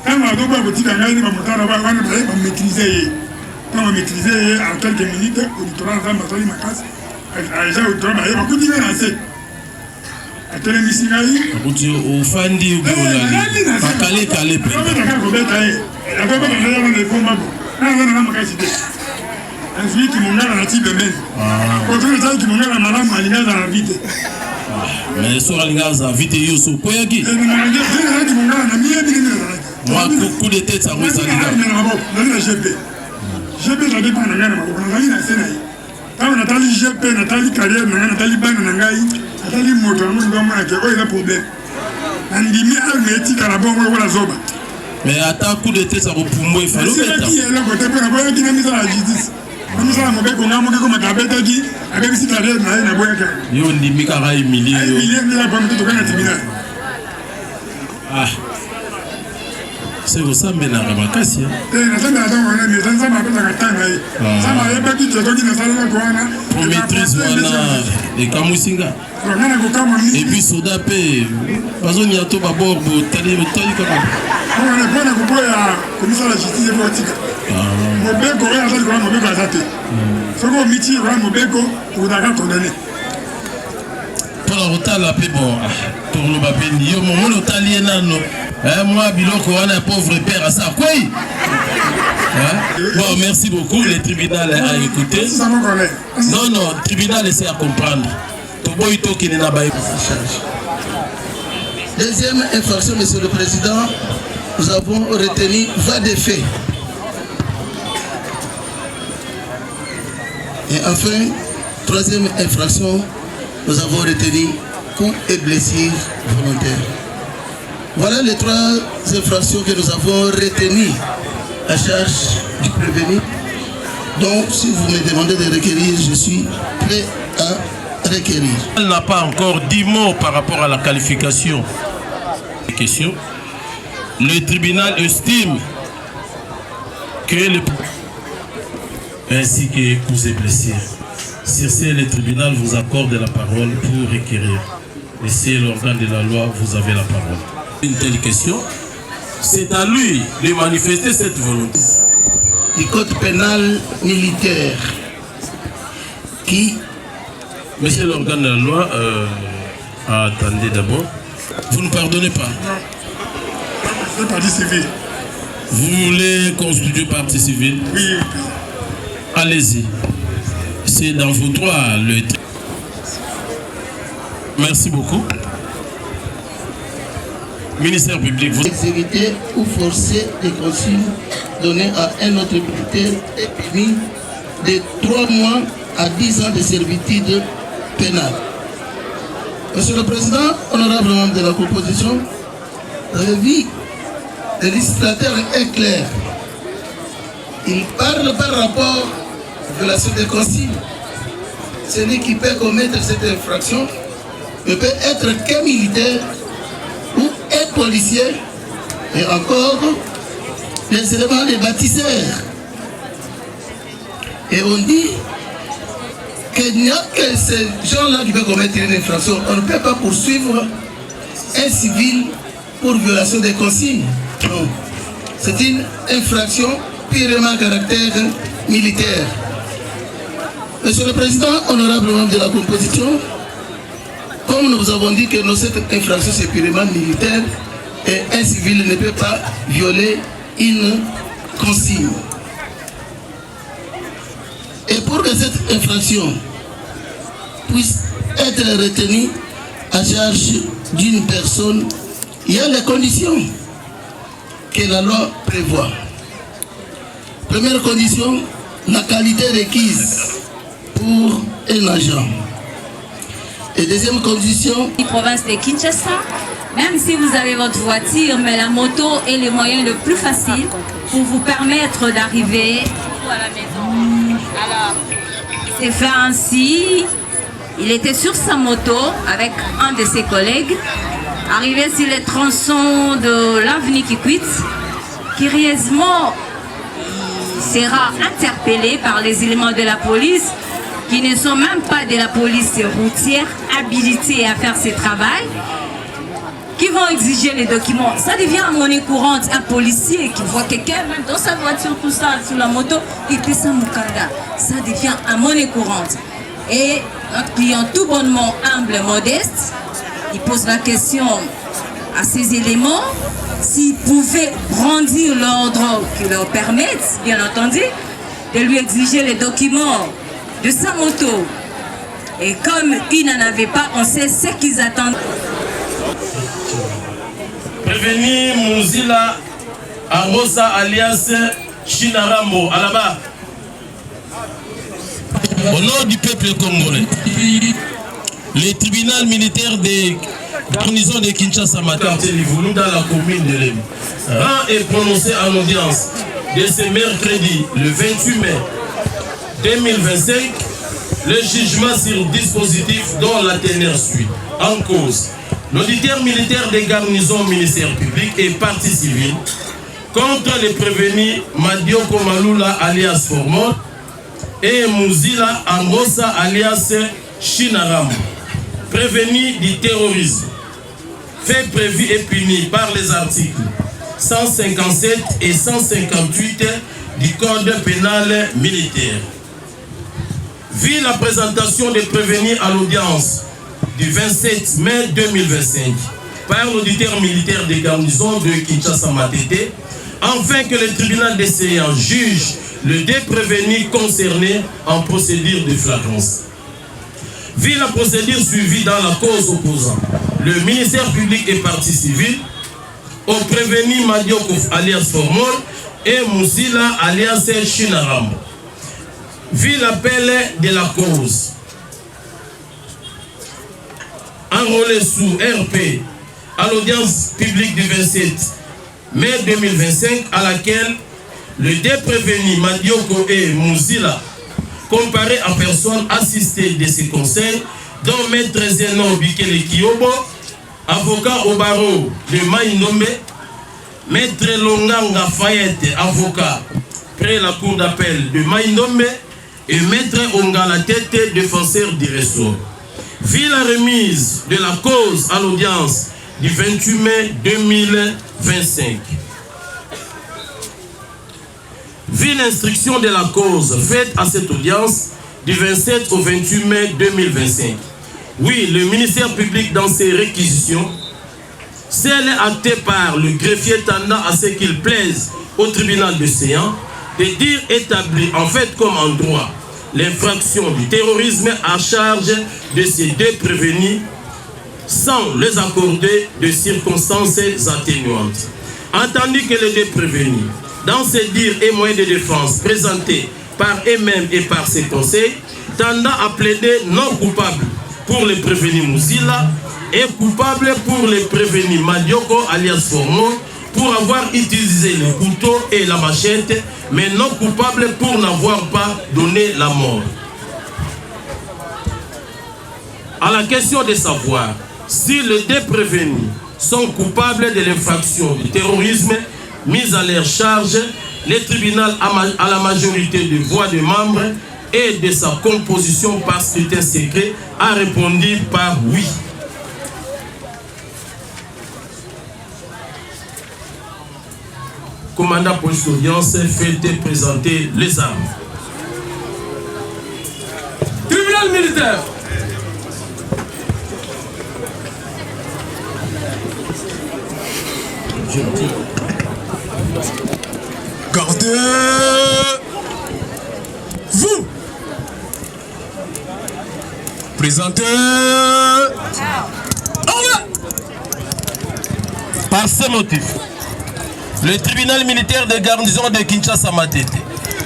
ntango azokoya kotika ngai nde bamotane wana bamaîtrise ye ntango bamaîtrise ye a quelques minutes auditorat nzambe azali makasi aja auditorat baye bakuti ngai na se atelemisi ngai akuti ofandi ukolali bakalekale mpe obetaka kobeta ye akobeta ngai wana efombabo naza nanga makasi te azwi kimongala na ti pembeni otoki ezali kimongala malamu alinga azala vi te mais soki alinga azala vi te yo so okweyaki ezali kimongala na miyebi ndenge ezalaki mwa coup de tête yango ezalinga na maboko nazali na gp ezalaki mpa na ngai na maboko nazali na se na ye ntango natali gp natali carrière na ngai natali bana na ngai natali moto yango ndomonake oyo eza problème nandimi arme etikala bongo lokola zoba mais ata coup de tête akopumbwa efali obeta eloko te mpo naboyaki na misala ya justice misala mobeko nga moki komaka abetaki abebisi carrière na ye naboyaki yo ndimi kaka emilie yo emilie ndela pamite tokana tribunal se kosambelaka makasi te nasambela ntango wana mais nzambe apesaka ntanga ye nzambe ayebaki te soki nasalelako wana po maîtrise wana ekamwisinga nga na kokama mingi epuis soda mpe bazonia to baborbo tali kaka mpona koboya komisala justice po otika mobeko oyo aza likola mobeko aza te soki omiti likola mobeko okotaka condamné mpona kotala mpe bon tokoloba mpe ndi yo momoni otali ye nano Moi, biloko wana pauvre père à ça. Quoi? Bon, merci beaucoup. Le tribunal a écouté. Non, non, le tribunal essaie à comprendre. Deuxième infraction, Monsieur le Président, nous avons retenu voie de fait. Et enfin, troisième infraction, nous avons retenu coups et blessures volontaires. Voilà les trois infractions que nous avons retenues à charge du prévenu. Donc, si vous me demandez de requérir, je suis prêt à requérir. Elle n'a pas encore 10 mots par rapport à la qualification des questions. Le tribunal estime que le... ainsi que coups et blessures. Sur ce, le tribunal vous accorde la parole pour requérir. Et c'est l'organe de la loi, vous avez la parole. Une telle question, c'est à lui de manifester cette volonté. Du code pénal militaire qui... Monsieur l'organe de la loi, attendez d'abord. Vous ne pardonnez pas? Le parti civil. Vous voulez constituer partie civile? Oui. Allez-y. C'est dans vos droits. Merci beaucoup. Ministère public, vous... Exécuter ou forcer des consignes données à un autre militaire est puni de 3 mois à 10 ans de servitude pénale. Monsieur le Président, honorable membre de la composition, l'avis du législateur est clair. Il parle par rapport à la violation des consignes. Celui qui peut commettre cette infraction ne peut être qu'un militaire ou un policier, et encore les éléments des bâtisseurs. Et on dit qu'il n'y a que ces gens-là qui peuvent commettre une infraction. On ne peut pas poursuivre un civil pour violation des consignes. Non. C'est une infraction purement à caractère militaire. Monsieur le Président, honorable membre de la composition, comme nous avons dit que cette infraction c'est purement militaire et un civil ne peut pas violer une consigne. Et pour que cette infraction puisse être retenue à charge d'une personne, il y a les conditions que la loi prévoit. Première condition, la qualité requise pour un agent. Et deuxième condition, la province de Kinshasa, même si vous avez votre voiture, mais la moto est le moyen le plus facile pour vous permettre d'arriver à la maison. Alors, il s'est fait ainsi, il était sur sa moto avec un de ses collègues, arrivé sur les tronçons de l'avenue Kikwit, curieusement, il sera interpellé par les éléments de la police qui ne sont même pas de la police routière habilités à faire ce travail, qui vont exiger les documents. Ça devient monnaie courante. Un policier qui voit quelqu'un, même dans sa voiture, tout ça, sur la moto, il fait ça mukanda. Ça devient une monnaie courante. Et notre client, tout bonnement humble, modeste, il pose la question à ces éléments s'ils pouvaient brandir l'ordre qui leur permette, bien entendu, de lui exiger les documents de sa moto. Et comme ils n'en avaient pas, on sait ce qu'ils attendent. Prévenir Mouzila Arosa alias Chinarambo à la barre. Au nom du peuple congolais, le tribunal militaire des garnisons de Kinshasa Matin dans la commune de Lem rend et prononcé en audience de ce mercredi, le 28 mai 2025, le jugement sur dispositif dont la teneur suit. En cause, l'auditeur militaire des garnisons ministère public et partie civile contre les prévenus Madioko Malula alias Formol et Mouzila Ambosa alias Chinaram, prévenus du terrorisme, fait prévu et puni par les articles 157 et 158 du Code pénal militaire. Vu la présentation des prévenus à l'audience du 27 mai 2025 par l'auditeur militaire des garnisons de Kinshasa Matete, afin que le tribunal des séances juge le déprévenu concerné en procédure de flagrance. Vu la procédure suivie dans la cause opposante, le ministère public et partie civile au prévenu Madioko alias Formol et Moussila alias Chinarambo. Vu l'appel de la cause enrôlé sous RP à l'audience publique du 27 mai 2025 à laquelle le déprévenu Madioko et Moussila comparé en personne assistée de ces conseils, dont Maître Zeno Bikele Kiobo, avocat au barreau de Maïnombe, Maître Longanga Fayette, avocat près la cour d'appel de Maïnombe, et Maître Ongala Tete, défenseur du ressort. Vu la remise de la cause à l'audience du 28 mai 2025. Vu l'instruction de la cause faite à cette audience du 27 au 28 mai 2025. Oui, le ministère public dans ses réquisitions, celle actée par le greffier tendant à ce qu'il plaise au tribunal de séance de dire établi en fait comme en droit l'infraction du terrorisme à charge de ces deux prévenus sans les accorder de circonstances atténuantes. Entendu que les deux prévenus, dans ces dires et moyens de défense présentés par eux-mêmes et par ses conseils, tendant à plaider non coupable pour les prévenus Moussila et coupable pour les prévenus Madioko alias Formo pour avoir utilisé le couteau et la machette, mais non coupable pour n'avoir pas donné la mort. À la question de savoir si les deux prévenus sont coupables de l'infraction du terrorisme mise à leur charge, le tribunal à la majorité de voix de membres et de sa composition par scrutin secret a répondu par oui. Commandant police d'audience fait présenter les armes. Tribunal militaire. Gardez-vous. Présentez. Par ce motif, le tribunal militaire de garnison de Kinshasa Matete,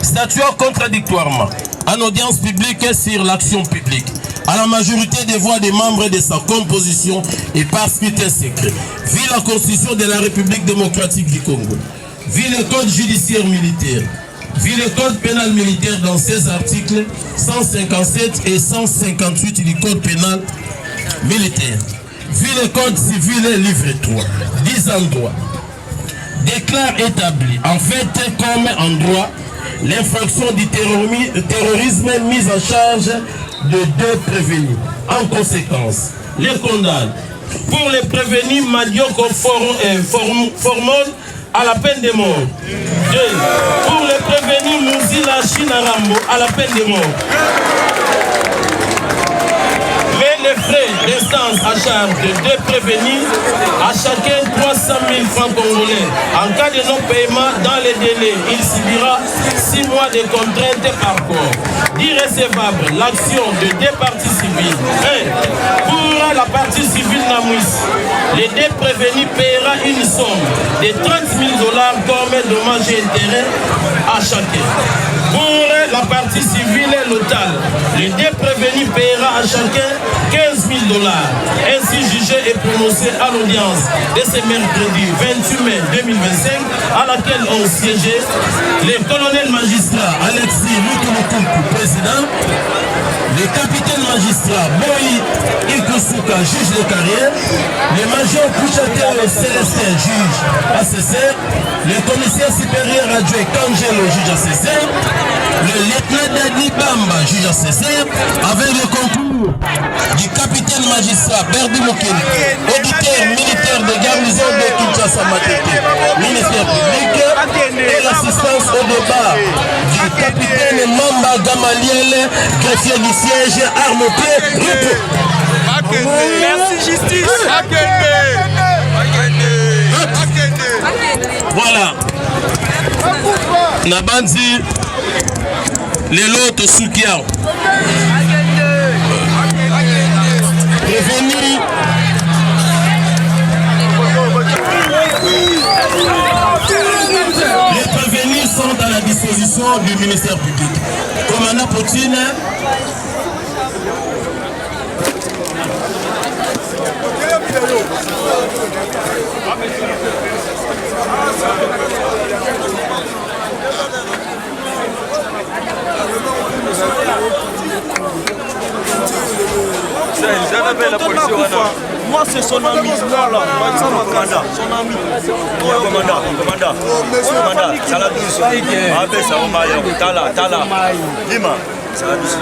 statuant contradictoirement en audience publique sur l'action publique, à la majorité des voix des membres de sa composition et par scrutin secret, vu la Constitution de la République démocratique du Congo, vu le Code judiciaire militaire, vu le Code pénal militaire dans ses articles 157 et 158 du Code pénal militaire, vu le Code civil livre 3, 10 en droit, déclare établi en fait comme en droit l'infraction du terrorisme mise en charge de deux prévenus. En conséquence, les condamne pour les prévenus Madioko Formol à la peine de mort. Pour les prévenus Moussila Chinarambo à la peine de mort. Mais les frais d'instance à charge de deux prévenus, à chacun 300 000 francs congolais. En cas de non-paiement dans les délais, il subira 6 mois de contraintes par corps. Irrécevable, l'action de deux parties civiles. 1. Pour la partie civile Namouis, les deux prévenus paiera une somme de $30 000 comme dommages et intérêts à chacun. Pour la partie civile locale, les deux prévenus paiera à chacun $15 000. Ainsi jugé et prononcé à l'audience de ce mercredi 28 mai 2025, à laquelle ont siégé les colonels magistrats Alexis Lukunukunku, président, le capitaine magistrat Boyi Ikusuka, juge de carrière, le major Pouchateur Célestin, juge assesseur, le commissaire supérieur adjoint Kangelo, juge assesseur, le lieutenant Dadi Bamba, juge assesseur, avec le concours du capitaine magistrat Berdi Mokeni, auditeur militaire de garnison de Kinshasa Matete, ministère public, et l'assistance au débat du capitaine Mamba Gamaliel, greffier du siège, arme au pied, repos. Merci justice. Voilà. Nabandi les lots Soukia. Prévenus. Les prévenus sont à la disposition du ministère public. Commandant Poutine. Moi c'est son ami, voilà, son ami. Commandant, ça la douce. Ah ben ça va mal, tala. Lima, ça la douce.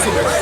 Hey,